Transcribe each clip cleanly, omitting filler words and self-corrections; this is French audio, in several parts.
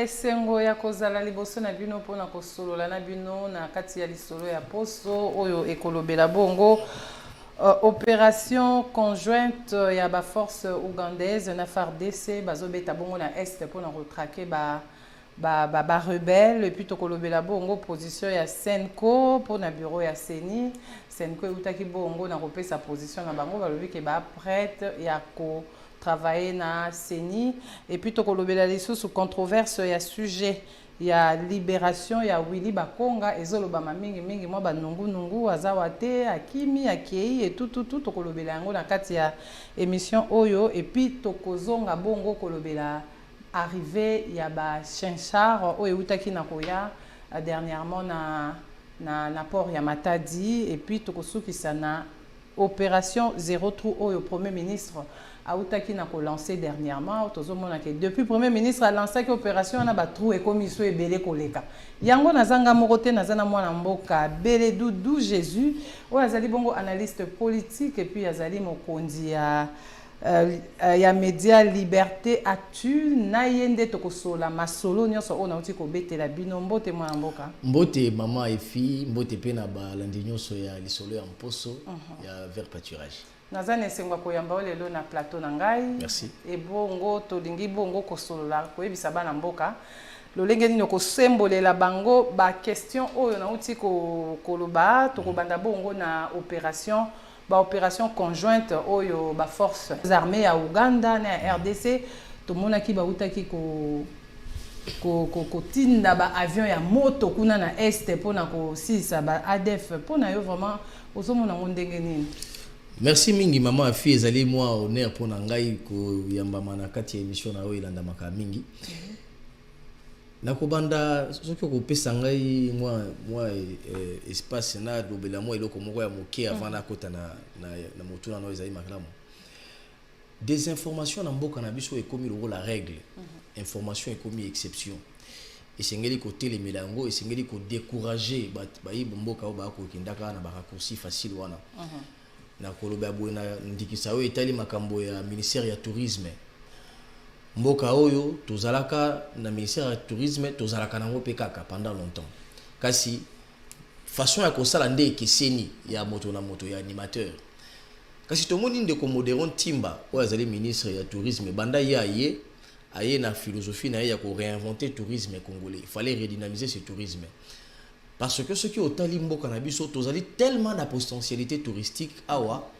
esengo ya kozala liboso na bino pona kosolola na bino na kati ya lisolo ya poso oyo ekolobela bongo opération conjointe ya ba force ougandaise na FARDC bazobeta bongo na est pona retraquer ba rebelle et puis tokolobela bongo position ya Senko pona bureau ya Seni Senko utaki bongo na kopesa position na bango balobi ke ba prête ya ko travailler na Seni et puis tokolobela lisusu controverse ya sujet ya libération ya Willy Bakonga ezoloba mingi mwa banungu azawate akimi akei et tout tokolobela yango na kati ya émission oyo et puis tokozonga bongo kolobela arrivé ya ba Chinchard oyo utaki na koya dernièrement na port ya Matadi et puis tokosukisa na opération zéro trou oyo premier ministre a utaki na ko lancer dernièrement tozomona ke depuis premier ministre a lancé que opération na ba trou et commission ebele koleka yango nazanga morote nazana mwana mboka bele Doudou Jésus oyo azali bongo analyste politique et puis azali mokonzi ya média Liberté Actu na yende tokosola masolo nyonso ona uti ko betela bino mbote mwana mboka mbote mama efi mbote pe na ba landi nyonso ya lisolo ya mposo ya vers pâturage nazane sengwa koyamba lelo na plateau na ngai merci e bongo tolingi bongo kosolola koyebisa bana mboka lolenge nini kosembolela bango ba question oyo na uti koloba tokobanda bongo na opération conjointe oyo ba force armées ya Uganda na RDC tomonaki ba utaki ko tinda ba avion ya moto kuna na est pona ko sisa ba ADF pona yo vraiment ozomona ndenge nini. Merci mingi maman afi ezali moi honneur pona ngai ko yamba mana kati ya émission na oyo ilanda maka mingi. Nakobanda soki ko pesa ngai moi espace na dobela moi eloko moko ya moke avant na kota na motuna no ezali maklamu. Des informations na mboka na biso ekomi la règle. Information ekomi exception. Esengeli ko telemela yango esengeli ko décourager ba mboka o ba ko kindaka na ba raccourci facile wana. Na koloba boye na ndikisa oyo etali makambo ya ministère ya tourisme. Mboka oyo tozalaka na ministère ya tourisme tozalaka nango pe kaka pendant longtemps. Kasi façon ya kosala nde ekeseni ya moto na moto ya animateur. Kasi tomoni ndeko Modéron Timba oyo azali ministre ya tourisme banda aye na philosophie na ya ko réinventer tourisme congolais. Il fallait redynamiser ce tourisme. Parce que ce qui otali mboka na biso tozali tellement de potentialité touristique awa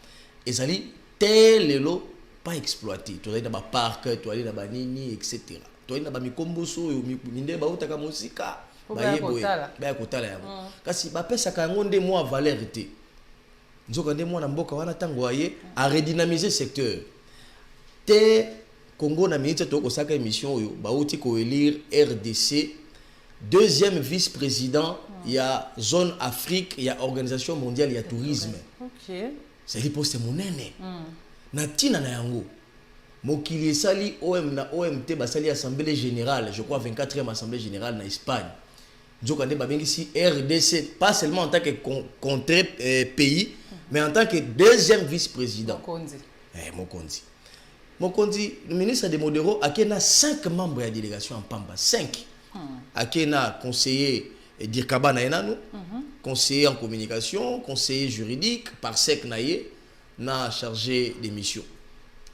ezali telelo pas exploité. Tu as dans ba parc, tu as dans ba nini etc. Tu as dans ba mikomboso minde ba utaka musika ba kotala yango. Kasi ba pesa ka ngonde moi valeur té. Nzoka nde mwana mboka wana tango aye a redynamiser secteur. Te Congo na minute to ko saka émission oyo ba uti ko élire RDC deuxième vice-président il y a zone Afrique, il y a organisation mondiale, il y a tourisme. OK. C'est les postes monene. Na tina na yango mokili sali OMT basali assemblée générale je crois 24e assemblée générale na Espagne nzoka nde babengi si RDC pas seulement en tant que contre pays mais en tant que deuxième vice-président Mokonzi le ministre de Modéro akena 5 membres de la délégation en Pamba 5 akena conseiller Dirkaba na enanu conseiller en communication conseiller juridique par sec naye na chargé de mission.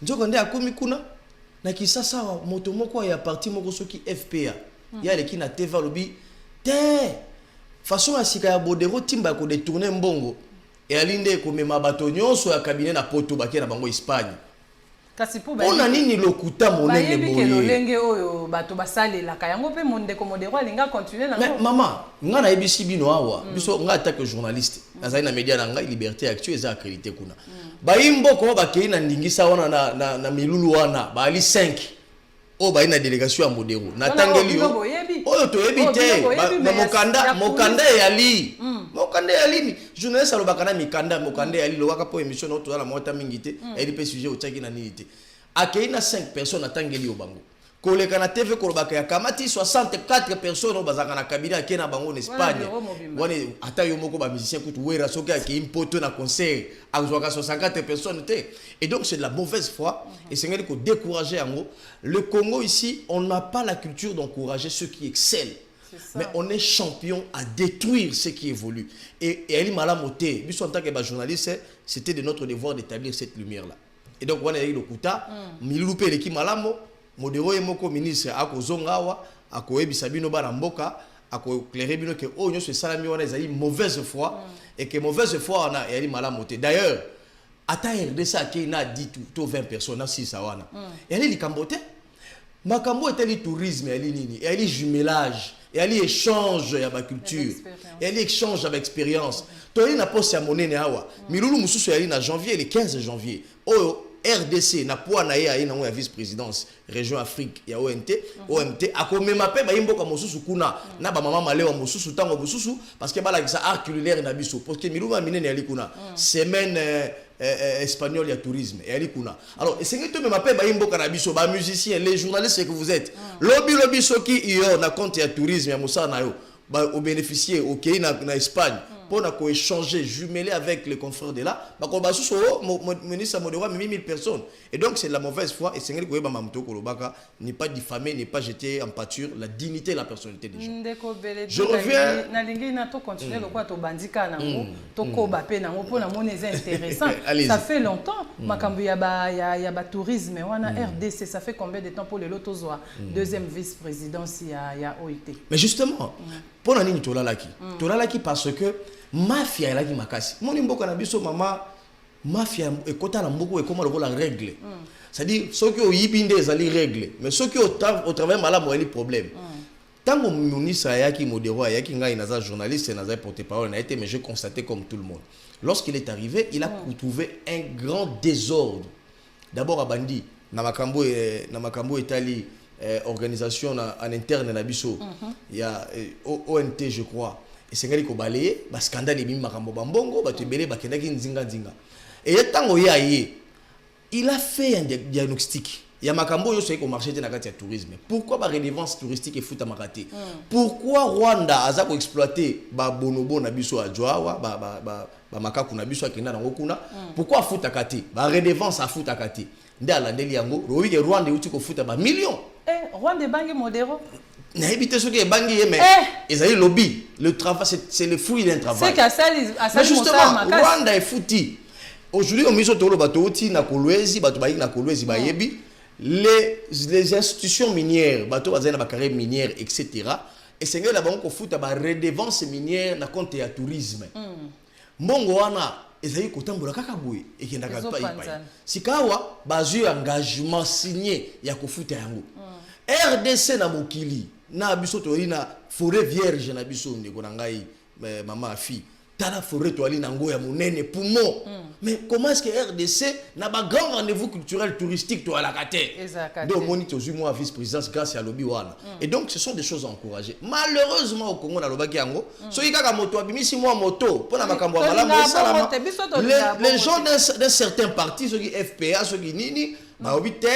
Nzoko nde akomi kuna na kisasa moto moko ya parti moko soki FPA ya leki na TV lobi te façon asika ya Modéron Timba ko détourner mbongo et alinde ko mema bato nyonso ya cabinet na poto bakena bango Espagne. Kasi po ona nini lokuta monene boye lolenge oyo bato basalela ka yango pe mondeko Modéron alinga continuer na mais maman nga na ebisi bino awa biso nga attaque journaliste azali na média na nga Liberté Actu eza accrédité kuna bayimbo ko bakei na ndingisa wana na milulu wana bali 5 o bayi na délégation ya Modéron na tangeli oyo to ebite mokanda yali journaliste alobaka na mokanda yali lobaka po émission no la mota mingite eli pe sujet otaki na nini te akei na 5 personnes atangeli obango koleka na TV kolobaka ya kamati 64 personnes au bazaka na cabinet qui na bango en Espagne wani ata yo moko ba musicien kutu wera soki a ki impoto na concert azwaka 64 personnes et donc c'est de la mauvaise foi et c'est ngeli ko décourager yango. Le Congo ici, on n'a pas la culture d'encourager ceux qui excellent. Mais on est champion à détruire ce qui évolue. Et Ali Malamoté, en tant que journaliste, c'était de notre devoir d'établir cette lumière-là. Et donc, on a eu le Kouta, Miloupé l'équipe Malamo, Modero et Moko ministre, Ako Zongawa, Ako Ebisabino Baramboka, Ako Clérébino, que oh, nous, c'est Salami, on a eu mauvaise foi, et que mauvaise foi, on a Ali Malamoté. D'ailleurs, Ata RDC qui n'a dit tout 20 personnes, si ça va. Et elle est Cambote. Makambo est le tourisme, elle est nini, elle est jumelage, elle est échange avec la culture, elle est échange avec l'expérience. Toi, il n'a pas sa monnaie n'awa. Milulu mususu elle est en janvier, le 15 janvier. Oh RDC n'a pas naïa na la vice-présidence région Afrique ya OMT a comme m'appelle ba imboka mususu kuna na ba mama malewa mususu tango mususu parce que ba la ça art culinaire na biso parce que milulu minene ali kuna semaine espagnol ya tourisme et ali kuna. Alors c'est que tu m'appelle ba imboka na biso ba musiciens les journalistes que vous êtes lobby soki iyo na compte ya tourisme ya musa na yo ba au bénéficier au pays na Espagne pour échanger, jumeler avec les confrères de là, ministre Modéwa, 1000 personnes. Et donc, c'est de la mauvaise foi. Et c'est ce que n'est pas diffamé, n'est pas jeté en pâture la dignité et la personnalité des gens. Je reviens. Ça fait longtemps. Il y a tourisme. RDC, ça fait combien de temps pour le Lotozoa, deuxième vice-présidence, il y a OIT. Mais justement, pour la ligne Tolalaki, parce que mafia elaki makasi moni mboka na biso mama mafia ekota na mboko ekoma lokola règle c'est-à-dire ceux qui ont yibinde ezali règle mais ceux qui au travail malamu eli problème tango ministre ayaki Modéro ayaki ngai naza journaliste naza porte-parole na été mais j'ai constaté comme tout le monde lorsqu'il est arrivé il a trouvé un grand désordre d'abord à bandi na makambo etali organisation en interne na biso il y a ONT je crois. Et c'est qu'il a balayé, le scandale est mis makambo bambongo, et il a fait un diagnostic. Il y a makambo yo sait qu'on marché dans le tourisme. Pourquoi la relevance touristique est fout à maraté? Pourquoi Rwanda a exploité ba bonobo na biso a Joawa, ba makaku na biso a kenda na ngokuna? Pourquoi fout à kati? Ba relevance a fout à kati. Ndala ndeli yango, rowi ke Rwanda uti ko fout à ba millions. Rwanda bangi Modéro. N'habitez ce qui est bangi mais ils ont lobby. Le travail c'est le fruit d'un travail. C'est qu'à ça mais justement Rwanda est fouti. Aujourd'hui on mise autour bato oti na Kolwezi, bato bayi na Kolwezi bayebi les institutions minières, bato bazana ba carrière minière etc. Et c'est que là bas on fout ba redevance minière na compte ya tourisme. Mbongo wana ezali kotambola kaka boye ekendaka pa ipai. Sikawa bazu engagement signé ya kofuta yango. RDC na mokili na biso to na forêt vierge na biso ndeko na ngai mama fille tala forêt to ali na ngo ya monene poumon mais comment est-ce que RDC na ba grand rendez-vous culturel touristique to ala kate donc monito zu moi vice-présidence grâce à lobby wana et donc ce sont des choses à encourager malheureusement au Congo na lobaki yango so yikaka moto abimisi moi moto pona makambo malamu salama les gens d'un certain parti ceux qui FPA ceux qui nini ba obité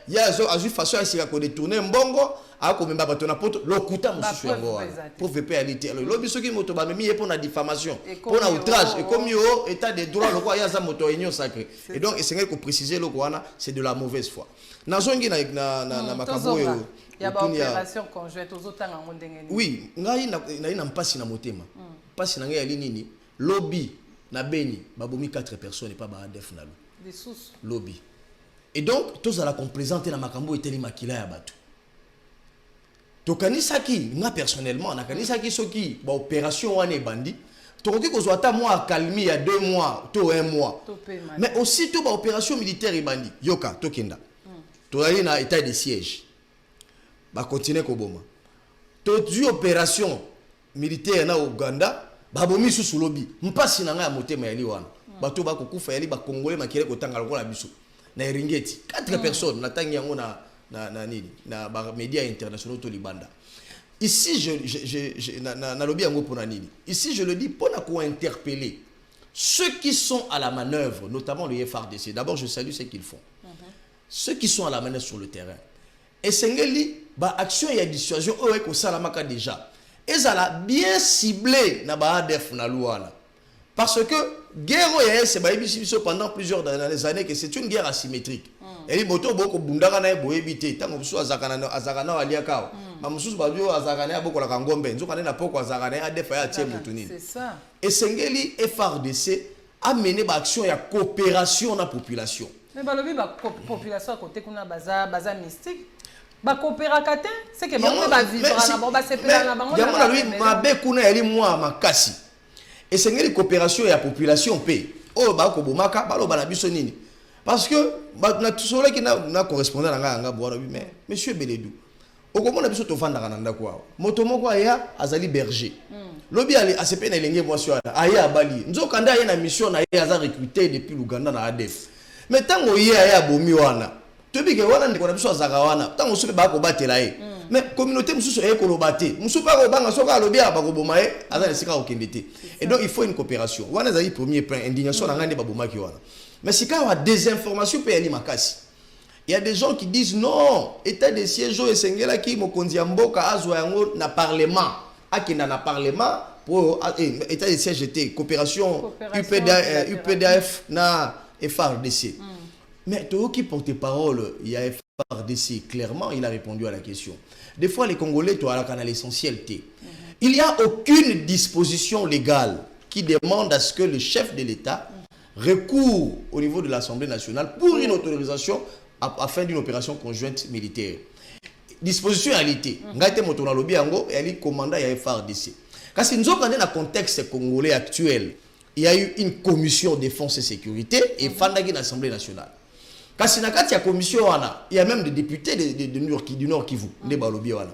ya azu façon à ko détourner mbongo a ko memba bato na poto lokuta mususu yango pour VP alors lobi soki moto ba memi pour na diffamation pour na outrage et comme yo état de droit lokwa ya za moto union sacré et donc c'est ko préciser loko wana c'est de la mauvaise foi na zongi na makambo yo ya ba opération conjointe ozotanga ngondengeni oui ngai na mpasi na motema mpasi na ngai ali nini lobby na Beni babomi 4 personnes et pas ba ADF na des sources lobby. Et donc, tous à la présenter la makambo et teli makila ya batu. To kanisaki, moi personnellement, na kanisaki soki ba opération wane bandi, to koki ko zwata moi calmi il y a 2 mois, to 1 mois. Mais aussi tout ba opération militaire et bandi. Yoka to kenda. To ali na état de siège. Ba continuer ko boma. To du opération militaire na Uganda, ba bomi sous lobby. Mpasi na nga ya motema yali wana. Bato ba kokufa yali ba congolais makile ko tanga lokola biso. Na Eringeti 4 personnes na tangi yango na nini na ba médias internationaux to libanda ici je na lobby yango pona nini ici je le dis pona ko interpeller ceux qui sont à la manœuvre notamment le FARDC d'abord je salue ce qu'ils font ceux qui sont à la manœuvre sur le terrain et sengeli ba action ya dissuasion o e ko sala maka déjà ezala bien ciblé na ba ADF na luana parce que guerre ya c'est ba biso pendant plusieurs années que c'est une guerre asymétrique et moto boko bundaka na boyebité tango biso azakana waliaka ba mususu ba dio azakana ya boko la kangombe nzoka na poko azakana ADF ya tie mutunini c'est ça et sengeli FRDC a mené ba action ya coopération na population mais balobi ba population à côté kuna baza mystique ba coopéraka te c'est que bango ba vivre na bango ba sepela na bango na lui mabe kuna yali moi makasi et sengeli coopération ya population pe o ba ko bomaka baloba na biso nini parce que na tusole ki na correspondant nga boana mais monsieur Beledou okomona biso tovanda kana ndako moto moko aya azali berger lobi ali asepe na elenge mwasi wana aya bali nzoka nda ye na mission na ye aza recruté depuis Luganda na ADF mais tango ye aya bomi wana tobi ke wana ndiko na biso azaka wana tango sope ba ko batela ye mais communauté mususu e ko lobate mususu ba ko banga soka lobi ba ko boma ye aza na sika okendete et donc il faut une coopération wana zali premier point indignation na ngande ba bomaki wana mais si quand il y a des informations peut aller makasi il y a des gens qui disent non état de siège et sengela ki mokonzi ya mboka azwa yango na parlement akina na parlement pour état de siège était coopération UPDF na FRDC mais toi qui porte-parole il y a FRDC clairement il a répondu à la question des fois les Congolais toi la canal essentiel T il y a aucune disposition légale qui demande à ce que le chef de l'État recourt au niveau de l'Assemblée nationale pour une autorisation afin d'une opération conjointe militaire. Disposition réalité. Ngate motona lobi yango et commandant ya FRDC. Parce que nous avons dans le contexte congolais actuel, il y a eu une commission défense et sécurité et fandaki l'Assemblée nationale. Kasi na kati ya commission wana, il y a même des députés du Nord Kivu, ne balobi wana.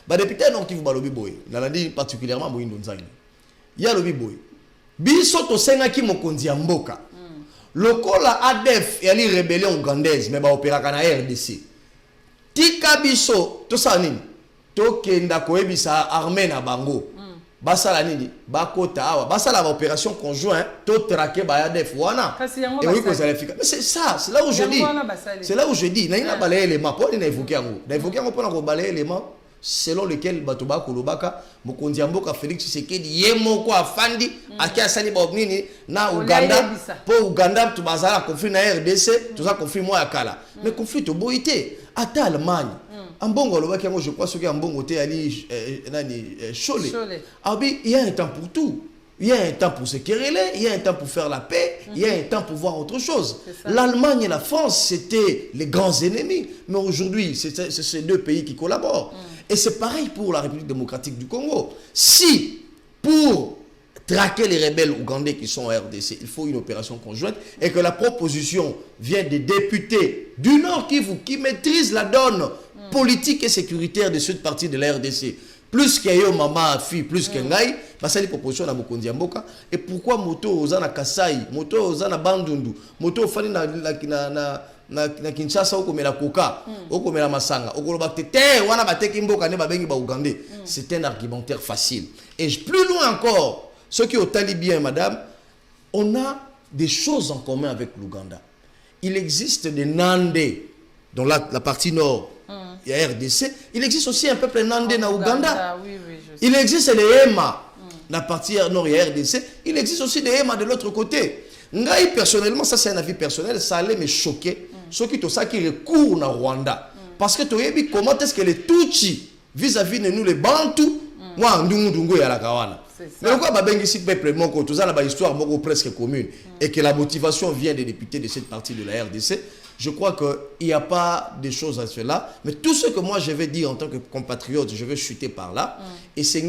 Ba député Nord Kivu balobi boy, nalandi particulièrement Moindo Nzangi. Il y a lobi boy. Biso to senga ki mokonzi ya mboka. Lokola ADF et ali rébellion ougandaise mais ba opéraka na RDC. Tika biso to sa nini? To kenda koyebisa armée na bango. Basala nini? Bakota awa. Basala ba opération conjointe to traquer ba ADF wana. Et oui que ça efficace. Mais c'est ça, c'est là où je dis. C'est là où je dis, na ina balayer élément. Pour na évoquer yango. Na évoquer yango pour na balayer élément selon lequel Batoba Kolobaka Mokonzi ya mboka Félix Tshisekedi yemoko afandi akia sali ba nini na Uganda pour Uganda tu bazala conflit na RDC tout ça conflit moi ya kala mais conflit to boité ata Allemagne ambongo lobaki yango je crois ce que ambongo te ali nani Cholet abi il y a un temps pour tout. Il y a un temps pour se quereller, il y a un temps pour faire la paix, il y a un temps pour voir autre chose. L'Allemagne et la France, c'était les grands ennemis. Mais aujourd'hui, c'est ces deux pays qui collaborent. Et c'est pareil pour la République démocratique du Congo. Si, pour traquer les rebelles ougandais qui sont en RDC, il faut une opération conjointe et que la proposition vient des députés du Nord Kivu qui maîtrisent la donne politique et sécuritaire de cette partie de la RDC, plus qu'il y a maman, fille, plus qu'il y a parce que les propositions na Mokonzi ya mboka et pourquoi moto ozana Kasai, moto ozana Bandundu, moto fani na Kinshasa okomela koka, okomela masanga, okoloba te wana bateki mboka ne babengi ba Ougandais. C'est un argumentaire facile. Et plus loin encore, ceux qui ont tali bien madame, on a des choses en commun avec l'Ouganda. Il existe des Nandés dans la partie nord. Il y a RDC. Il existe aussi un peuple nandé na Ouganda. Il existe les Hema la partie nord et RDC. Il existe aussi des Hema de l'autre côté. Ngai personnellement, ça c'est un avis personnel, ça allait me choquer. Ceux qui recourent na Rwanda. Parce que tu sais comment est-ce que les Tutsis vis-à-vis de nous les Bantus, moi ndungu ya la kawana. Mais pourquoi babengi si peuple moko tout ça la histoire moko presque commune et que la motivation vient des députés de cette partie de la RDC. Je crois qu'il n'y a pas de choses à cela. Mais tout ce que moi je vais dire en tant que compatriote, je vais chuter par là. Et c'est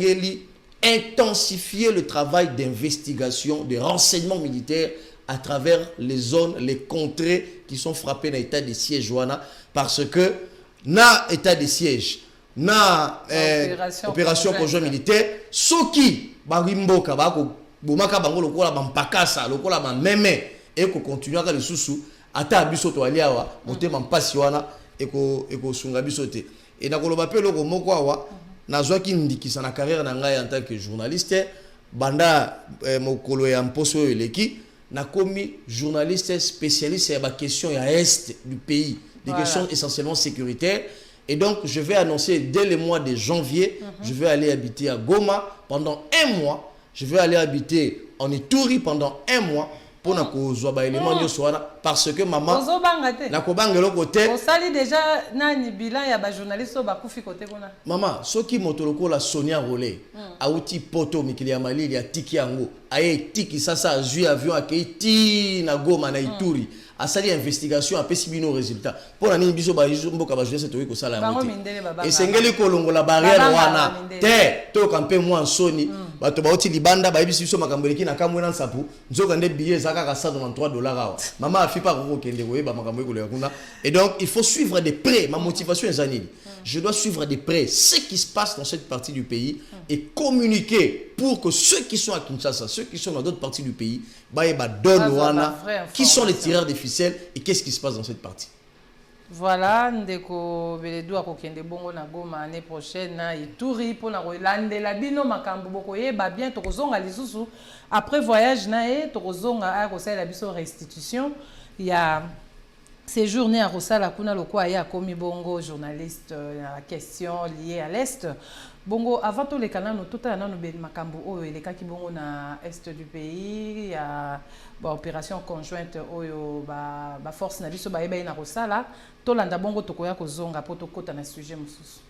intensifier le travail d'investigation, de renseignement militaire à travers les zones, les contrées qui sont frappées dans l'état de siège. Parce que, na état de siège, na opération conjointe militaire, ceux qui, barimboka, bomaka bango lokola bampakasa, lokola bameme, et qu'on continue à le sous-sous. Ata biso to aliawa motema mpasi wana eko sunga biso te et na koloba pe loko moko awa nazwaki ndikisa na carrière na ngai en tant que journaliste banda mokolo ya mposo eleki na komi journaliste spécialiste ya ba question ya est du pays des questions essentiellement sécuritaires Et donc, je vais annoncer dès le mois de janvier, je vais aller habiter à Goma pendant 1 mois. Je vais aller habiter en Ituri pendant 1 mois pour parce que maman na kobangelo côté on sali déjà nani bilan ya ba journaliste ba kufi côté kona maman soki motoloko la Sonia Rolé auti poto mikili ya malili ya tiki yango aye tiki sasa azui avion akeiti na Goma na Ituri asali investigation apesi bino résultat pour na nini biso ba mboka ba journaliste toyi ko sala ya esengeli kolongola barrière wana te to kampe moi soni bato bauti libanda bayebisi biso makambo eleki na kamwe na nsapu nzoka nde billet ezaka ka $193 awa mama afipa koko kende koyeba makambo ekolela kuna. Et donc il faut suivre de près ma motivation ezanini je dois suivre de près ce qui se passe dans cette partie du pays et communiquer pour que ceux qui sont à Kinshasa, ceux qui sont dans d'autres parties du pays, qui sont les tireurs de ficelles et qu'est-ce qui se passe dans cette partie. Voilà, ndeko Beledu akokende bongo na Goma année prochaine na Ituri pour na kolandela bino makambo bokoyeba bien tokozonga lisusu après voyage na e tokozonga a kosala biso restitution ya séjourné à Rosala kuna lokwa ya komi bongo journaliste la question liée à l'est bongo avant tout les canaux tout à nanu ben makambo oyo elekaki bongo na est du pays ya ba opération conjointe oyo ba force na biso ba eba na Rosala to landa bongo tokoya kozonga po tokota na sujet mususu.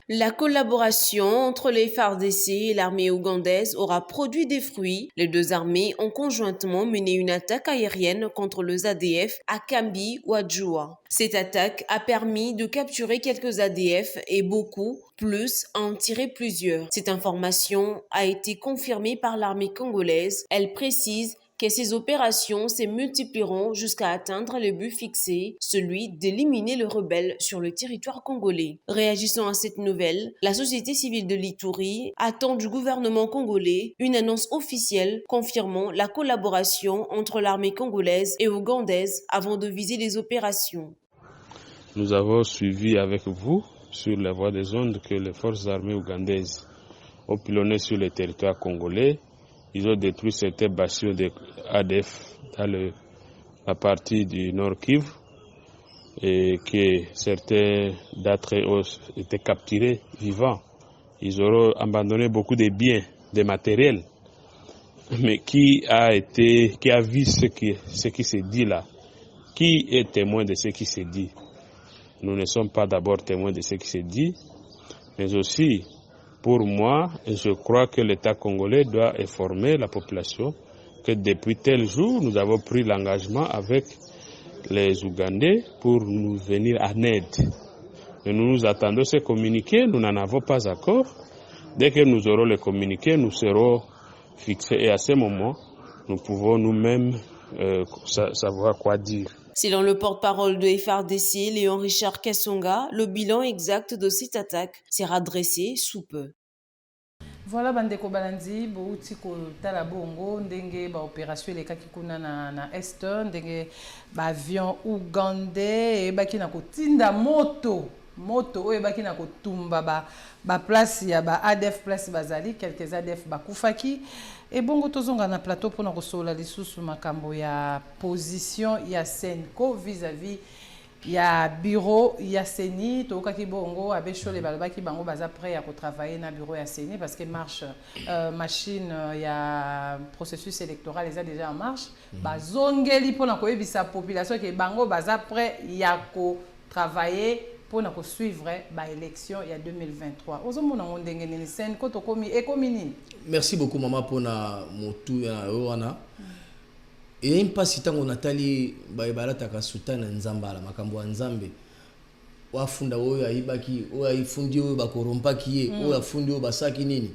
La collaboration entre les FARDC et l'armée ougandaise aura produit des fruits. Les deux armées ont conjointement mené une attaque aérienne contre le ADF à Kambi ou à Djoua. Cette attaque a permis de capturer quelques ADF et beaucoup plus à en tirer plusieurs. Cette information a été confirmée par l'armée congolaise. Elle précise que ces opérations se multiplieront jusqu'à atteindre le but fixé, celui d'éliminer les rebelles sur le territoire congolais. Réagissant à cette nouvelle, la société civile de l'Ituri attend du gouvernement congolais une annonce officielle confirmant la collaboration entre l'armée congolaise et ougandaise avant de viser les opérations. Nous avons suivi avec vous sur la voie des ondes que les forces armées ougandaises ont pilonné sur le territoire congolais. Ils ont détruit certains bastions de ADF dans la partie du Nord Kivu et que certains d'entre eux ont été capturés vivants. Ils auront abandonné beaucoup de biens, de matériel. Mais qui a vu ce qui s'est dit là? Qui est témoin de ce qui s'est dit? Nous ne sommes pas d'abord témoins de ce qui s'est dit, mais aussi pour moi, je crois que l'État congolais doit informer la population que depuis tel jour, nous avons pris l'engagement avec les Ougandais pour nous venir en aide. Et nous nous attendons ces communiqués, nous n'en avons pas encore. Dès que nous aurons les communiqués, nous serons fixés et à ce moment, nous pouvons nous-mêmes savoir quoi dire. Selon le porte-parole de FARDC, Léon Richard Kassonga, le bilan exact de cette attaque sera dressé sous peu. Voilà bandeko balandi bouti ko tala bongo ndenge ba opération elekaki kuna na est ndenge ba avion ougandais e baki na kotinda moto oyo baki na kotumba ba place ya ba ADF place bazali quelques ADF bakufaki et bongo tozonga na plateau pour na kosola lisusu makambo ya position ya Senko vis-à-vis ya bureau ya Seni tokaki bongo abeshole balobaki bango baza prêt à travailler na bureau ya Seni parce que marche machine ya processus électoral est déjà en marche bazongeli pona koyebisa population que bango baza prêt ya ko travailler pour na ko suivre ba élection ya 2023 ozomona ndenge nini Sen ko tokomi ekomi nini. Merci beaucoup maman pour na motu ya wana. Et impasi tango natali baibala sultana nzambala makambo ya nzambe wafunda oyo ayibaki oyo ayifundi oyo bakorompaki ye oyo afundi oyo basaki nini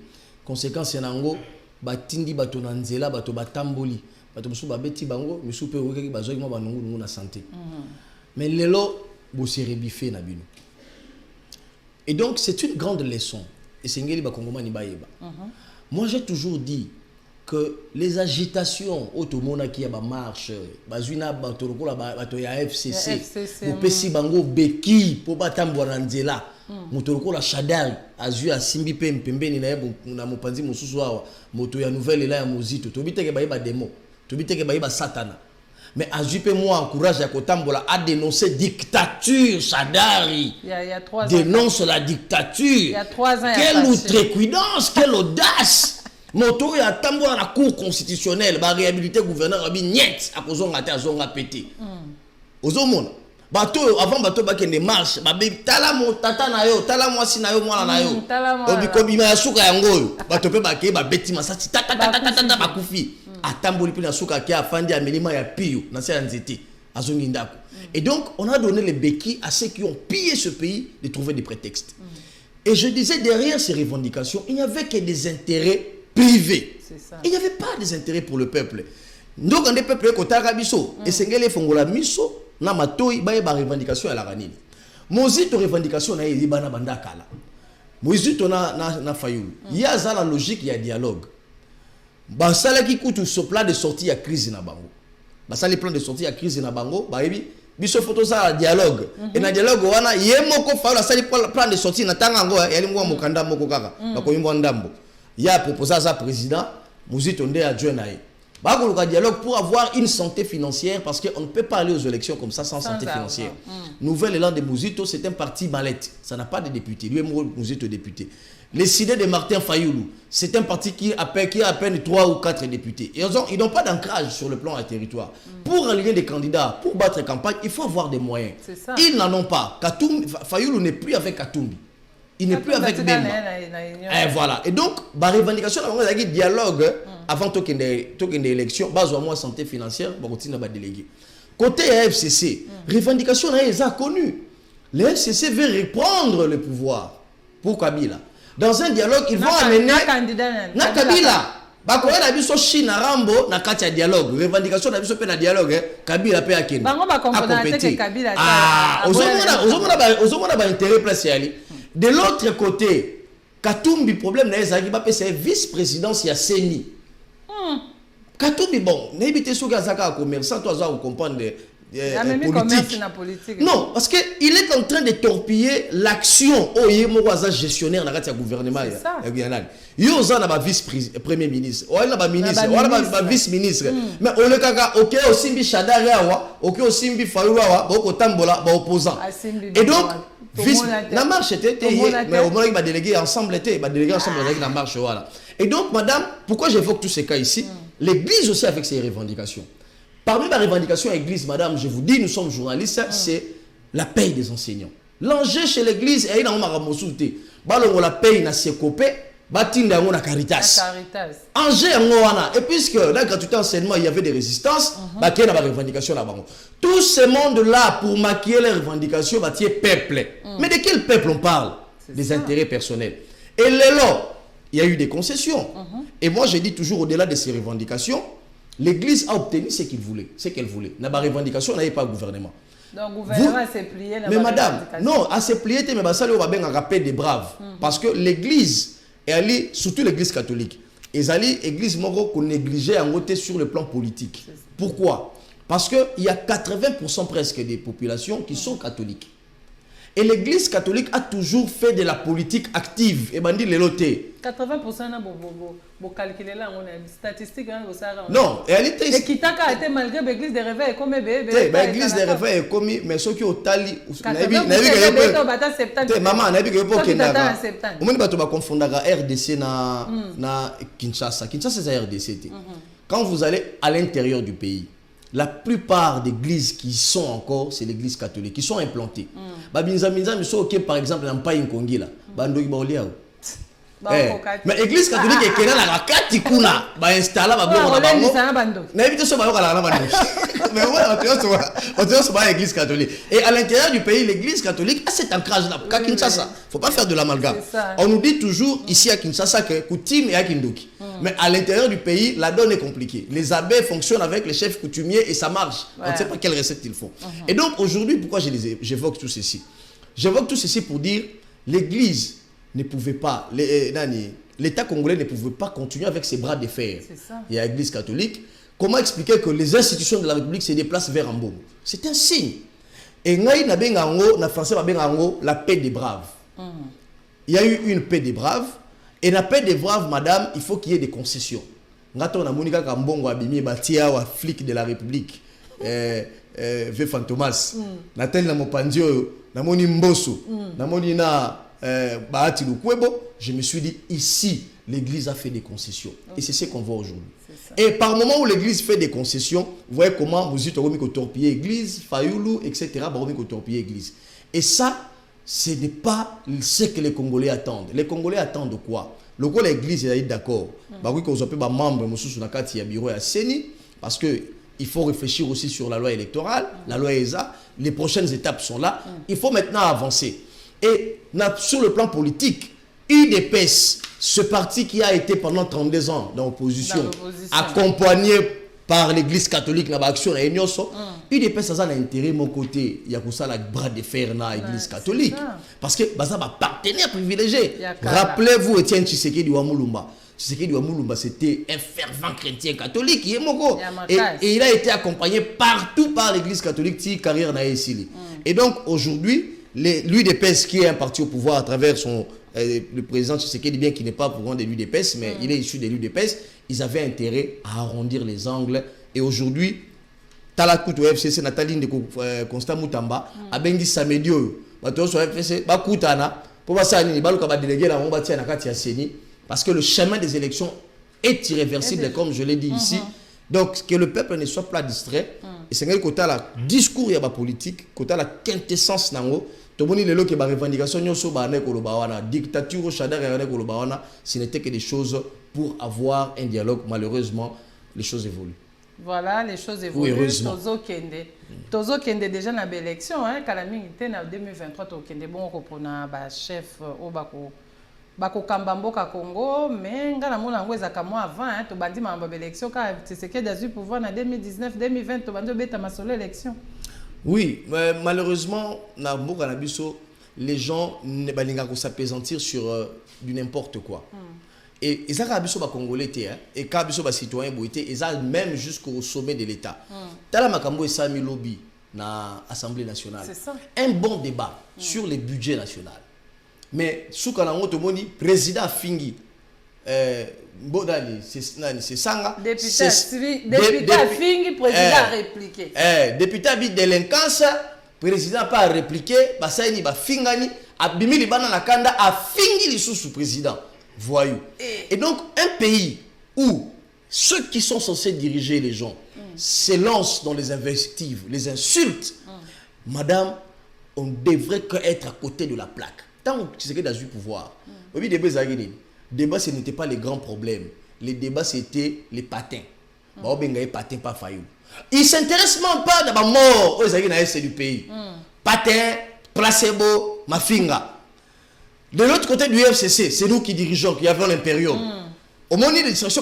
conséquence yango batindi bato na nzela bato batamboli bato musu babeti bango musu pe okeki bazoki mo banungu na santé mais lelo boserebife na bino. Et donc c'est une grande leçon et sengeli bakongomani bayeba. Moi j'ai toujours dit que les agitations automona qui a ba marche bazuna bato lokola bato ya FCC opesi bango beki po batambwa na nzela moto lokola Shadal azui asimbi pe mpembeni na yebo na mopanzi mosusu awa moto ya nouvelle la ya mozito tobiteke ba demo tobiteke ba satana Mais Azupe, moi, encourage à Kotambola à dénoncer dictature, Shadari. Il y a 3 ans. Dénonce la dictature. Il y a 3 ans. Quelle outrecuidance, quelle audace. Moto ya Tambola la cour constitutionnelle, ba réhabiliter gouverneur abi niet à cause on a zonga pété. Ozomona. Bato avant bato ba kende marche, ba be tala mo tata na yo, tala mwasi na yo mwana na yo. Obikobi ma suka yango. Bato pe ba ke ba beti masati tata ba kufi. Atamboli pe na suka ki afandi amelima ya piyo na se nzete azongi ndako. Et donc on a donné les béquilles à ceux qui ont pillé ce pays de trouver des prétextes. Et je disais derrière ces revendications, il n'y avait que des intérêts privés. Il n'y avait pas des intérêts pour le peuple. Donc on est peuple kotaka biso et sengele fongola miso na matoi ba revendication à la ranini. Mozito revendication na yezi bana banda kala. Mozito na Fayulu. Il y a ça la logique, il y a dialogue. Basala qui coûte ce plan de sortie à crise na bango. Basala les plans de sortie à crise na bango, ba yebi biso photo ça dialogue. Et na dialogue wana yemoko Fayulu sala plan de sortie na tanga ngo yali ngwa mokanda moko kaka. Ba ko yimbo ndambo. Il y a proposé à sa président, Mozito ndé adjoint na ye. Bah, dialogue pour avoir une santé financière parce qu'on ne peut pas aller aux élections comme ça sans santé financière. Nouvel élan de Mouzito, c'est un parti mallette. Ça n'a pas de député. Lui, Mouzito député. Les Sidé de Martin Fayoulou, c'est un parti qui a à peine 3 ou 4 députés. Et ils n'ont pas d'ancrage sur le plan du territoire. Pour aligner des candidats, pour battre campagne, il faut avoir des moyens. Ils n'en ont pas. Fayoulou n'est plus avec Katumbi. Il n'est plus avec Bemba. Et voilà. Et donc, la revendication, la dialogue avant l'élection, base à moi santé financière, va déléguer. Côté FCC, revendication est connue. Le FCC veut reprendre le pouvoir pour Kabila. Dans un dialogue, ils vont amener na Kabila. Bakoya na biso Chine Rambo na kati ya dialogue. Revendication na biso pe na dialogue, Kabila pe akende. Bango ba comprendre que Kabila ozomona ba intérêt place yali. De l'autre côté, Katumbi, problème c'est vice-présidence, il y a Seni. Katumbi, bon, n'habitez pas sur un commerçant, toi, vous comprenez politique. Non, parce qu'il est en train de torpiller l'action. Oh, il est gestionnaire dans le gouvernement. Il y a un vice-premier ministre, il y a un ministre, il y a un vice-ministre. Mais on est OK, aussi bi Shadari, OK, aussi bi Fayoula, beaucoup tambola, opposant. Et donc, la marche était, mais au moins il va déléguer ensemble, la marche. Voilà. Et donc, madame, pourquoi j'évoque tous ces cas ici? L'église aussi avec ses revendications. Parmi les revendications à l'église, madame, je vous dis, nous sommes journalistes, c'est la paye des enseignants. L'enjeu chez l'église, est la paye na sekopé, batinda na Caritas. Enjeu et puisque dans le gratuité enseignement, il y avait des résistances, il y a des revendications là-bas. Tout ce monde-là, pour maquiller les revendications, va tirer peuple. Mais de quel peuple on parle? Des intérêts personnels. Et là, il y a eu des concessions. Et moi, je dis toujours, au-delà de ces revendications, l'église a obtenu ce qu'il voulait, ce qu'elle voulait. La revendication n'avait pas gouvernement. Donc, le gouvernement s'est plié. Mais madame, non, à se plier, mais ça, on va bien rappeler des braves. Parce que l'église, et surtout l'église catholique, l'église moro qu'on négligeait en côté sur le plan politique. Pourquoi? Parce qu'il y a 80% presque des populations qui sont catholiques. Et l'église catholique a toujours fait de la politique active. Et bandit les lotés. 80% vous calculez là, on a une statistique. Non, et elle était. Et qui t'a été malgré l'église de réveil comme bébé. L'église de réveil est comme mais ceux qui ont tali. Maman, n'a vu que pour Kendara. Au moins, tu vas confondre RDC na Kinshasa. Kinshasa c'est RDC. Quand vous allez à l'intérieur du pays, la plupart des églises qui sont encore, c'est l'église catholique, qui sont implantées. Par exemple, dans Païn Kongi, mais l'église catholique est là, la Katikuna, installée l'église catholique. Et à l'intérieur du pays, l'église catholique a cet ancrage-là. Il ne faut pas faire de l'amalgame. On nous dit toujours ici à Kinshasa que Koutim et à Kindoki. Mais à l'intérieur du pays, la donne est compliquée. Les abbés fonctionnent avec les chefs coutumiers et ça marche. On ne sait pas quelle recette ils font. Et donc aujourd'hui, pourquoi j'évoque tout ceci? J'évoque tout ceci pour dire l'église ne pouvait pas, l'État congolais ne pouvait pas continuer avec ses bras de fer. Il y a l'église catholique. Comment expliquer que les institutions de la République se déplacent vers Ambongo? C'est un signe. Et na français la paix des braves. Il y a eu une paix des braves. Et la paix des braves, madame, il faut qu'il y ait des concessions. On a Monika Kambongo abimi batia wa flic de la République. V Fantomas. Nathalie Namopandio, Namoni Mbosso, Namoni na Bahati Lukwebo. Je me suis dit, ici, l'église a fait des concessions. Et c'est ce qu'on voit aujourd'hui. Et par le moment où l'église fait des concessions, vous voyez comment vous dites que torpiller l'église, Fayoulou, etc., torpiller l'église. Et ça, ce n'est pas ce que les Congolais attendent. Les Congolais attendent quoi? Le coup, l'église est d'accord. Parce que vous avez des membres qui bureau à Séni, parce qu'il faut réfléchir aussi sur la loi électorale, la loi ESA. Les prochaines étapes sont là. Il faut maintenant avancer. Et sur le plan politique, UDPS, ce parti qui a été pendant 32 ans dans l'opposition, accompagné par l'église catholique, dans l'action, UDPS a un intérêt, mon côté, il y a pour ça la bras de fer dans l'église catholique. Parce que ça va partenaire privilégié. Rappelez-vous, Étienne Tshisekedi Wamulumba. Tshisekedi Wamulumba, c'était un fervent chrétien catholique. Et il a été accompagné partout par l'église catholique, qui carrière dans Essili. Et donc, aujourd'hui, l'UDPS, qui est un parti au pouvoir à travers le président Tshisekedi, bien qu'il n'est pas pour de l'UDPS, mais il est issu de l'UDPS, ils avaient intérêt à arrondir les angles. Et aujourd'hui, Talakoutou FCC, Nathalie de Constant Moutamba, a bengi Samedio, FCC, Bakoutana, pour déléguer la Mombati à Nakati Seni, parce que le chemin des élections est irréversible, comme je l'ai dit ici. Donc, que le peuple ne soit pas distrait. Et c'est un côté la discours et la politique, côté la quintessence nango. Tomoni lelo ke ba revendication nyoso ba ne kolobawana, dictature chadar et ne kolobawana, ce n'était que des choses pour avoir un dialogue. Malheureusement, les choses évoluent. Voilà, les choses évoluent. Oui, heureusement. Tozo Kende déjà dans l'élection, hein, Kalami était en 2023 to Kende bon ko na ba chef au bako kambamboka Congo, mais ngala mona ngweza ka moi avant, hein, to bandi ma élection ka Tshisekedi a eu pouvoir en 2019, 2020 to bandi beta ma solo élection. Oui, mais malheureusement, les gens ne vont pas s'apaisantir sur du n'importe quoi. Et ils ont Congolais et les citoyens ils même jusqu'au sommet de l'État. Tala makambo et Sami lobby na Assemblée nationale. Un bon débat sur les budgets nationaux. Mais sous kanango tomoni président Fingi Bodani, c'est Sanga. Député Fingi, président a répliqué. Député a dit délinquance, président pas répliqué, Basaini ba Fingani, Abimi Libana Nakanda a Fingi les sous président. Voyou. Et donc, un pays où ceux qui sont censés diriger les gens s'élancent dans les invectives, les insultes, madame, on devrait être à côté de la plaque. Tant que tu sais que tu as eu pouvoir. Débat, ce n'était pas les grands problèmes. Les débats, c'était les patins. Patins, pas faillot. Ils ne s'intéressent même pas à la mort aux Aguinaïs du pays. Patins, placebo, mafinga. De l'autre côté du FCC, c'est nous qui dirigeons, qui avons l'impérium. Au moment de distraction,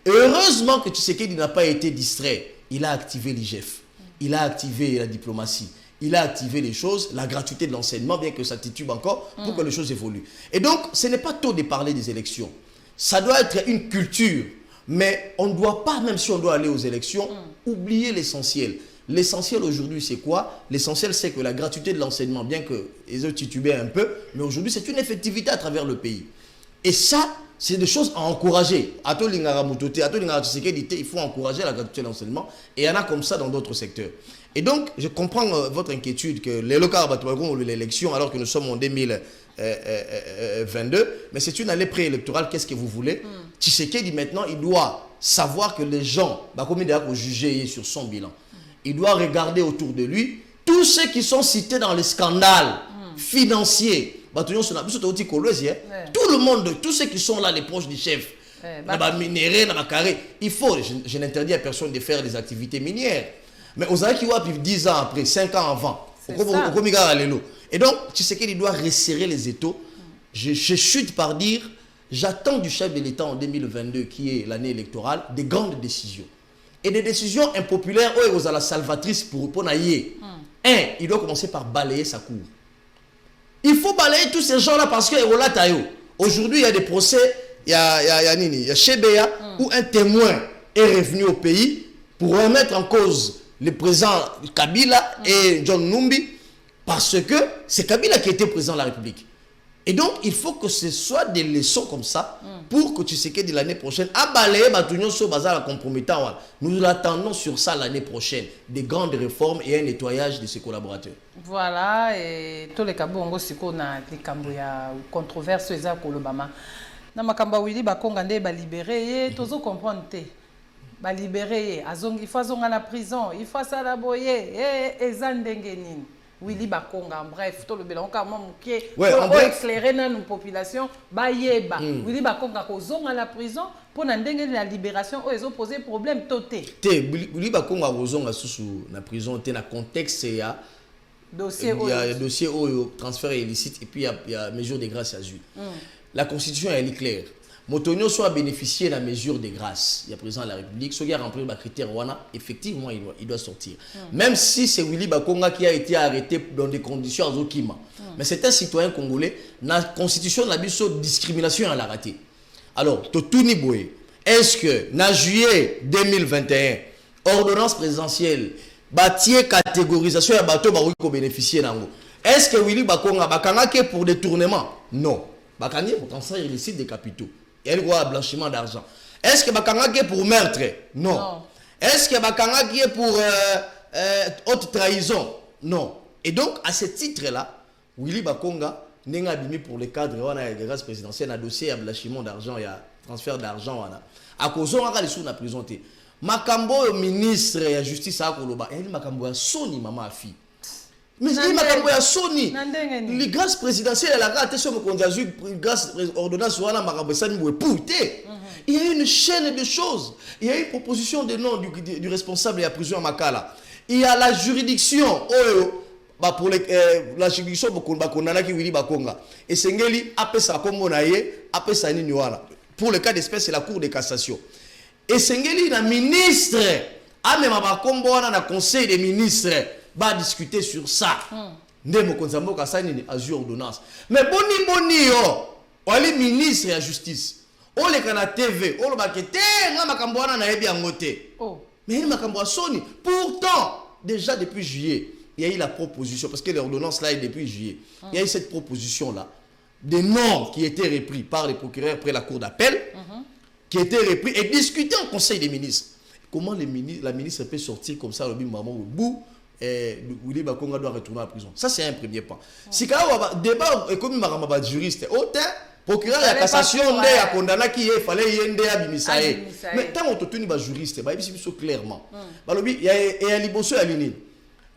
heureusement que Tshisekedi n'a pas été distrait. Il a activé l'IGF. Il a activé la diplomatie. Il a activé les choses, la gratuité de l'enseignement, bien que ça titube encore, pour que les choses évoluent. Et donc, ce n'est pas tôt de parler des élections. Ça doit être une culture. Mais on ne doit pas, même si on doit aller aux élections, oublier l'essentiel. L'essentiel aujourd'hui, c'est quoi? L'essentiel, c'est que la gratuité de l'enseignement, bien qu'ils ont titubé un peu, mais aujourd'hui, c'est une effectivité à travers le pays. Et ça, c'est des choses à encourager. Il faut encourager la gratuité de l'enseignement. Et il y en a comme ça dans d'autres secteurs. Et donc, je comprends votre inquiétude que les locaux ont eu l'élection alors que nous sommes en 2022. Mais c'est une année préélectorale. Qu'est-ce que vous voulez? Tshisekedi, maintenant, il doit savoir que les gens, comme il doit juger sur son bilan. Il doit regarder autour de lui tous ceux qui sont cités dans les scandales financiers. Tout le monde, tous ceux qui sont là, les proches du chef, il faut, je n'interdis à personne de faire des activités minières. Mais aux années qui vont vivre 10 ans après, 5 ans avant, et donc, tu sais qu'il doit resserrer les étaux. Je chute par dire, j'attends du chef de l'État en 2022, qui est l'année électorale, des grandes décisions. Et des décisions impopulaires, aux à la salvatrice pour naïe. Il doit commencer par balayer sa cour. Il faut balayer tous ces gens-là parce que aujourd'hui, il y a des procès, il y a Chebea, où un témoin est revenu au pays pour remettre en cause le président Kabila et John Numbi, parce que c'est Kabila qui était président de la République. Et donc, il faut que ce soit des leçons comme ça pour que tu sais que de l'année prochaine, à balayer Batunion sur Bazar compromettant, nous l'attendons sur ça l'année prochaine. Des grandes réformes et un nettoyage de ses collaborateurs. Voilà, et tous les cabos, on a des controverses, Kolobama. Na makamba wili bakonga nde ba libérer tozo comprendre te ba libérer azongi il faut azonga na prison il faut ça la boye ezandenge nini wili bakonga bref to le belon ka mo mukie pour éclairer na nos population ba yeba wili bakonga ko zonga na prison pour na ndenge la libération o ezo poser problème toté te wili bakonga ko zonga susu na prison te na contexte ya dossier il y a dossier au transfert illicite et puis il y a mesure de grâce à vue. La Constitution elle est claire. Motonio soit bénéficié de la mesure de grâce. Il y a président de la République. Ce qui a rempli le critère Wana, effectivement, il doit sortir. Même si c'est Willy Bakonga qui a été arrêté dans des conditions à Zokima. Mais c'est un citoyen congolais. La Constitution n'a pas de discrimination à la raté. Alors, Totouni Boye, est-ce que, en juillet 2021, ordonnance présidentielle, bâtie catégorisation et bateau barouiko bénéficier d'ango. Est-ce que Willy Bakonga bakangake pour détournement? Non. Bakangé pour transfert illicite des capitaux. Et elle voit blanchiment d'argent. Est-ce que bakangake pour meurtre? Non. Est-ce que bakangake pour haute trahison? Non. Et donc, à ce titre-là, Willy Bakonga n'a pas mis pour le cadre de grâce présidentielle un dossier à blanchiment d'argent et à transfert d'argent. À cause de la sous la prison. Makambo ministre de la justice à Koloba. Elle makambo soni maman fille. Mais il makambo ya soni. Les grâces présidentielles elle a raté sur me grâce ordonnance wana makambo sani boue pouté. Il y a une chaîne de choses. Il y a une proposition de nom du responsable de la prison à Makala. Il y a la juridiction pour la juridiction bakondana ki Willy Bakonga. Et Sengeli apesa kombo na ye apesa nini wana. Pour le cas d'espèce c'est la cour de cassation. Et Sengeli na ministre a même bakombo wana na conseil des ministres va discuter sur ça. Ndemo konzambo kasani a joué ordonnance. Mais boni yo, wali ministre de la justice. O le kana TV, o le bakete nga makambo wana na yebi angote. Mais il makambo soni. Pourtant, déjà depuis juillet, il y a eu la proposition parce que l'ordonnance là est depuis juillet. Il y a eu cette proposition là des noms qui étaient repris par les procureurs après la cour d'appel qui étaient repris et discutés en conseil des ministres. Comment la ministre peut sortir comme ça le maman au bout Willy Bakonga doit retourner à la prison. Ça, c'est un premier point. Si quand on a débat, comme un juriste, autant, procureur de la cassation, il a condamné qu'il fallait y aller à Bimisaï. Mais tant qu'on tourne un juriste, il faut clairement. Il y a un liboso à l'uni.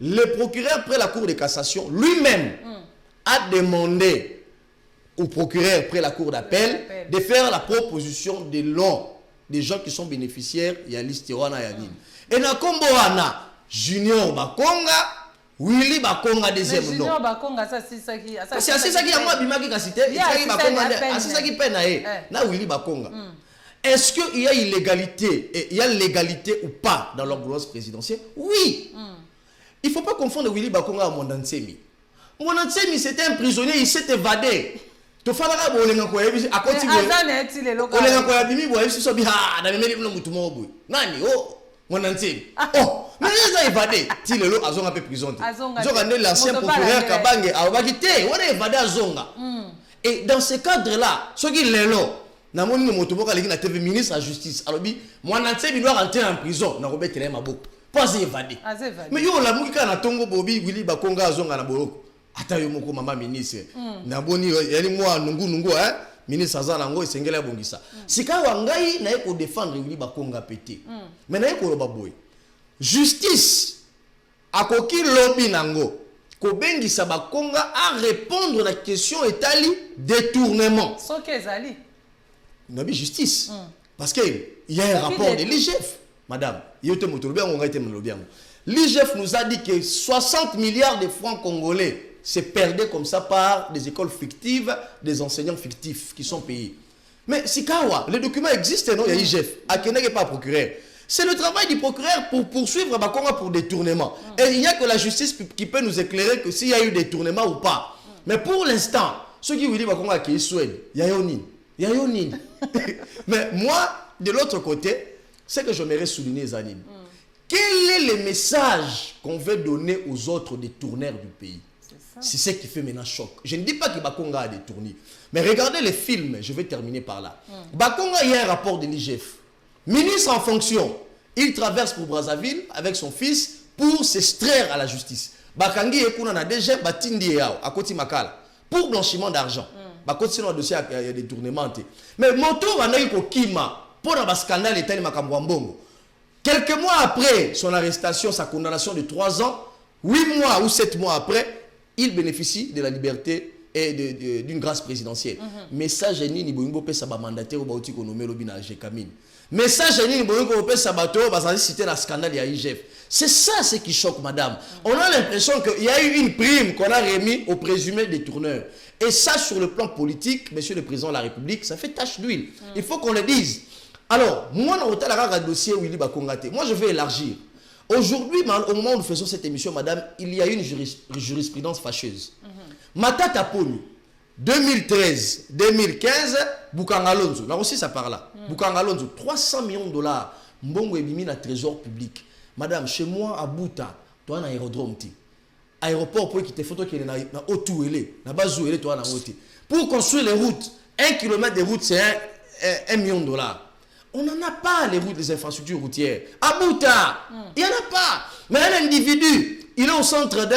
Le procureur, après la cour de cassation, lui-même a demandé au procureur, après la cour d'appel, de faire la proposition des lots des gens qui sont bénéficiaires. Il y a l'Istiwana et Yanine. Et na Komboana. Junior Bakonga, Willy Bakonga deuxième nom. Junior Bakonga ça c'est ça qui c'est ça qui a moi bimaki kasité, c'est Bakonga c'est ça qui peine na Willy Bakonga. Est-ce qu'il y a illégalité, il y a légalité ou pas dans l'ordonnance présidentielle? Oui. Il ne faut pas confondre Willy Bakonga à Mondansemi. Mondansemi c'était un prisonnier, il s'est évadé. To falaka bolenga ko yebi a continuer. Azane tile loka. Bolenga ko yabimi bo yebi so bi ha na memeli no mutu mo boy. Nani Mondansemi. Oh mais ils ont évadé. Si le lot a zonga peu prison. L'ancien procureur Kabange a évadé. On a évadé à Zonga. Et dans ce cadre-là, ce qui est là, na moni motoboka leki na TV ministre de la justice. Alors bi, Mondansemi doit rentrer en prison. Na robé télé maboko. Pas évadé. Mais yo la muki kana tongo bobi Willy Bakonga a Zonga na boroko. Ata yo moko mama ministre. Na boni yali moi nungu ministre Azanango esengela bongisa. Sika wangai na yeko défendre Willy Bakonga pété. Mais na yeko baboy. Justice akoki lobby nango kobengisa Bakonga à répondre à la question etali détournement. Soki ezali. Nabi justice. Parce que il y a un rapport de l'IGF, madame. Yote motolobi on ngaite molobi. L'IGF nous a dit que 60 milliards de francs congolais se perdaient comme ça par des écoles fictives, des enseignants fictifs qui sont payés. Mais si kawa, les documents existent non, il y a l'IGF. Akene n'est pas procureur. C'est le travail du procureur pour poursuivre Bakonga pour détournement. Et il n'y a que la justice qui peut nous éclairer que s'il y a eu détournement ou pas. Mais pour l'instant, ceux qui vous disent Bakonga qui est souhaité, il y a Yonine. Il y a Yonine. Mais moi, de l'autre côté, c'est que j'aimerais souligner, Zanine. Quel est le message qu'on veut donner aux autres détourneurs du pays? C'est ce qui fait maintenant choc. Je ne dis pas que Bakonga a détourné. Mais regardez les films, je vais terminer par là. Bakonga, il y a un rapport de l'IGF. Ministre en fonction, il traverse pour Brazzaville avec son fils pour s'extraire à la justice. Bakangi et Kuna déjà batindi yao à Koti Makala pour blanchiment d'argent. Bakoti c'est un dossier il y a des détournements. Mais moto anayi ko kima pour un scandale etali makambo mbongo. Quelques mois après son arrestation, sa condamnation de 3 ans, 8 mois ou 7 mois après, il bénéficie de la liberté et d'une grâce présidentielle. Message ni boyingo pe saba mandataire ba outi konomé lobina Jekamine. Message ni boyingo pe sabato ba citer la scandale ya IGF. C'est ça ce qui choque, madame. On a l'impression qu'il y a eu une prime qu'on a remis aux présumés détourneurs. Et ça, sur le plan politique, monsieur le président de la République, ça fait tache d'huile. Il faut qu'on le dise. Alors, moi, dans dossier Willy Bakongate, moi, je vais élargir. Aujourd'hui, au moment où nous faisons cette émission, madame, il y a une jurisprudence fâcheuse. Matata Ponu, 2013, 2015, Boukangalonzo, là aussi ça part là. Boukangalonzo, 300 millions de dollars, Mbongo Ebimi na trésor public. Madame, chez moi à Bouta, tu as un aérodrome. Aéroport pour quitter photo qui est na Otouélé, na Bazouélé, tu as un hôtel. Pour construire les routes, 1 kilomètre de route, c'est 1 million de dollars. On n'en a pas les routes, les infrastructures routières. À Bouta, il n'y en a pas. Mais un individu, il est au centre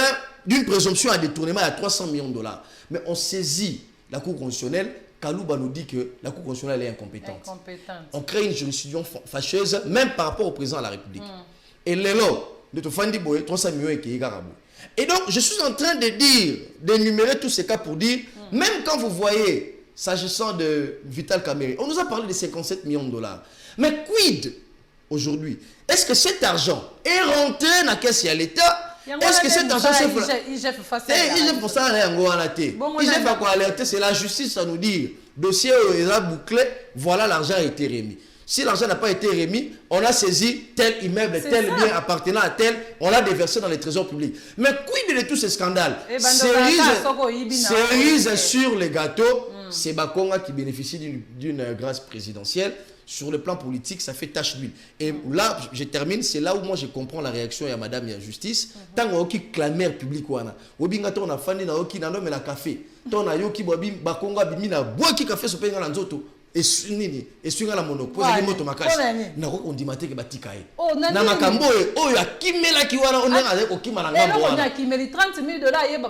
d'une présomption à détournement à 300 millions de dollars. Mais on saisit la Cour constitutionnelle. Kalouba nous dit que la Cour constitutionnelle est incompétente. On crée une jurisdiction fâcheuse, même par rapport au président de la République. Et l'élo de Tofandi Boye, 300 millions et Garabou. Et donc, je suis en train de dire, d'énumérer tous ces cas pour dire, même quand vous voyez, s'agissant de Vital Kamerhe, on nous a parlé de 57 millions de dollars. Mais quid aujourd'hui? Est-ce que cet argent est rentré dans la caisse à l'État? Est-ce que cet argent c'est c'est la justice à nous dire, dossier est bouclé, voilà l'argent a été remis. Si l'argent n'a pas été remis, on a saisi tel immeuble, tel bien appartenant à tel, on l'a déversé dans les trésors publics. Mais quid de tous ces scandales? Cerise sur les gâteaux, c'est Bakonga qui bénéficie d'une grâce présidentielle. Sur le plan politique, ça fait tache d'huile. Et là, je termine, c'est là où moi je comprends la réaction de Madame la Justice. Tant qu'on a clameur public, on a fani na oki na no la café. Tant na yoki bobi Bakonga bimi na boki café so penga na nzoto. Et nini et swinga la monopole ni moto makasi na ko ondimate ke batika e na makambo oyo akimela ki wana on nga ko kimala ngambo wana on a kimeli 30 000 dollars ye ba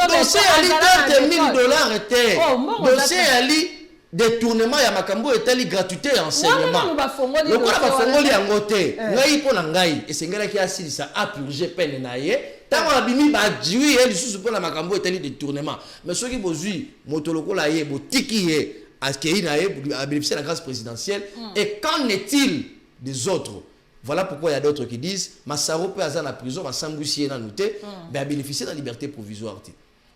dossier ali 30 000 dollars était dossier ali détournement ya makambo etali gratuité et enseignement le ko ba fongoli yango te ngai po na ngai esengela ki asilisa a purger peine na ye tango abimi ba jiwi ye lisusu po na makambo etali détournement mais soki bozui motoloko la ye botiki ye à bénéficier de la grâce présidentielle. Et qu'en est-il des autres? Voilà pourquoi il y a d'autres qui disent Massaro peut aller en prison, va s'emboucher dans noté, mais à bénéficier de la liberté provisoire.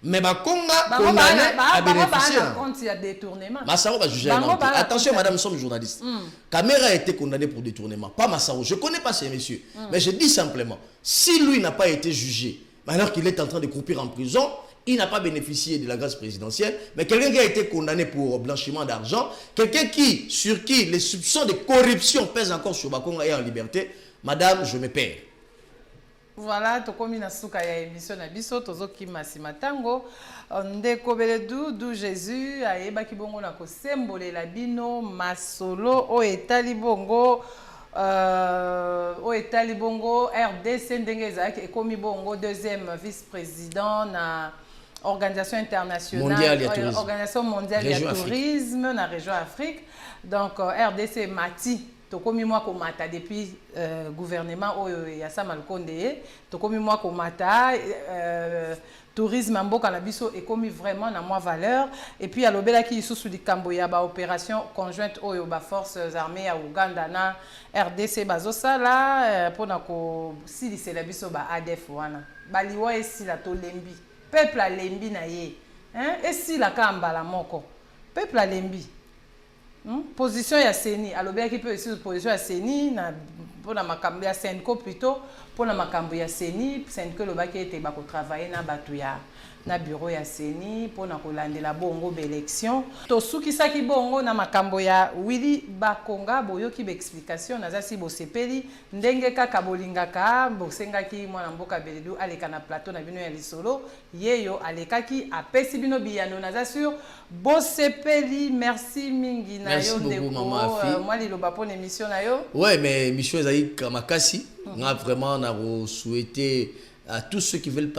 Mais Bakonga condamné à bénéficier. Massaro va juger. Attention, madame, nous sommes journalistes. Kamerhe a été condamné pour détournement, pas Massaro. Je ne connais pas ces messieurs, mais je dis simplement, si lui n'a pas été jugé, alors qu'il est en train de croupir en prison, il n'a pas bénéficié de la grâce présidentielle, mais quelqu'un qui a été condamné pour blanchiment d'argent, quelqu'un sur qui les soupçons de corruption pèsent encore sur Bakonga et en liberté, madame, je me perds. Voilà, tokomi na suka ya émission na biso tozoki masima tango ndeko beledu du Jésus ayeba ki bongo na ko sembolela bino masolo o etali bongo RDC ndenge ezalaki ekomi bongo deuxième vice-président na Organisation internationale, Organisation mondiale du tourisme dans la région Afrique. Donc, RDC Mati, tokomi moi komata depuis gouvernement ya Samal Konde, tokomi moi komata tourisme mboka na biso ekomi vraiment na moi valeur. Et puis à l'obela qui sous du Camboya ba opération conjointe oyo ba forces armées à Ouganda na RDC bazosa là pour na ko si c'est la biso ba ADF wana. Baliwa esi la to lembi. Peuple a lembi na ye. Hein? Et si la kamba la moko. Peuple a lembi. Position ya Seni. Alors bien qu'il peut aussi position ya Seni pour la makambo ya Senko plutôt pour la makambo ya Seni. Senko le baki était bako travailler na batu ya na bureau ya seni mpona kolandela bongo baélection tosukisaki bongo na makambo ya Willy Bakonga boyoki baexplication naza si bosepeli ndenge kaka bolingaka bosengaki mwana mboka Beledu aleka na plateau na bino ya lisolo yeyo alekaki apesi bino biyano naza sur bosepeli merci mingi na yo ndeko moi liloba pona émission na yo. Ouais, mais émission ezali makasi nga vraiment na souhaiter à tous ceux qui veulent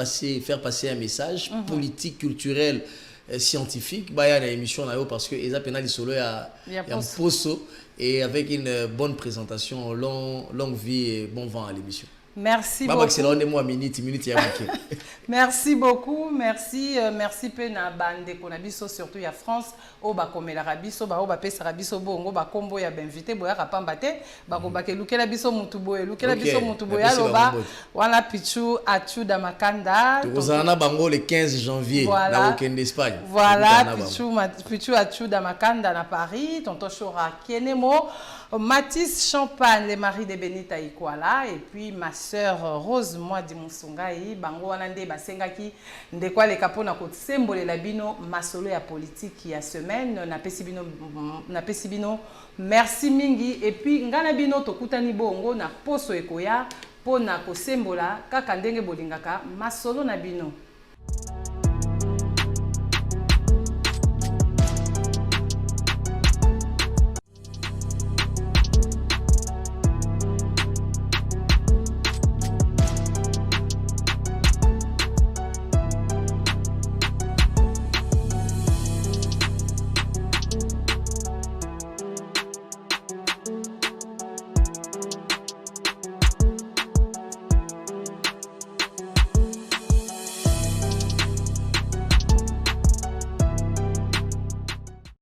faire passer un message politique, culturel, scientifique, bah, il y a une émission là parce que ils appellent solo à poso et avec une bonne présentation, longue vie et bon vent à l'émission. Merci beaucoup. Merci beaucoup. Merci pena bande konabiso surtout ya France o ba komela rabiso ba o ba pesa rabiso bongo ba kombo ya benvité boya kapamba te ba ko ba ke lukela biso mutu boye lukela biso mutu boye aloba wana Pichu Achuda Makanda tozana bango le 15 janvier na week-end d'Espagne. Voilà Pichu Achuda Makanda na Paris tonton Chora Kenemo Mathis Champagne, le mari de Benita Ikwala, et puis ma sœur Rose Mwadi Musungai, bango wanande basengaki ndekwa le kapona ko symbole la bino masolo ya politique ya semaine na pesi bino merci mingi et puis ngana bino tokutani bongo na poso ekoya pona ko sembola kaka ndenge bolingaka masolo na bino.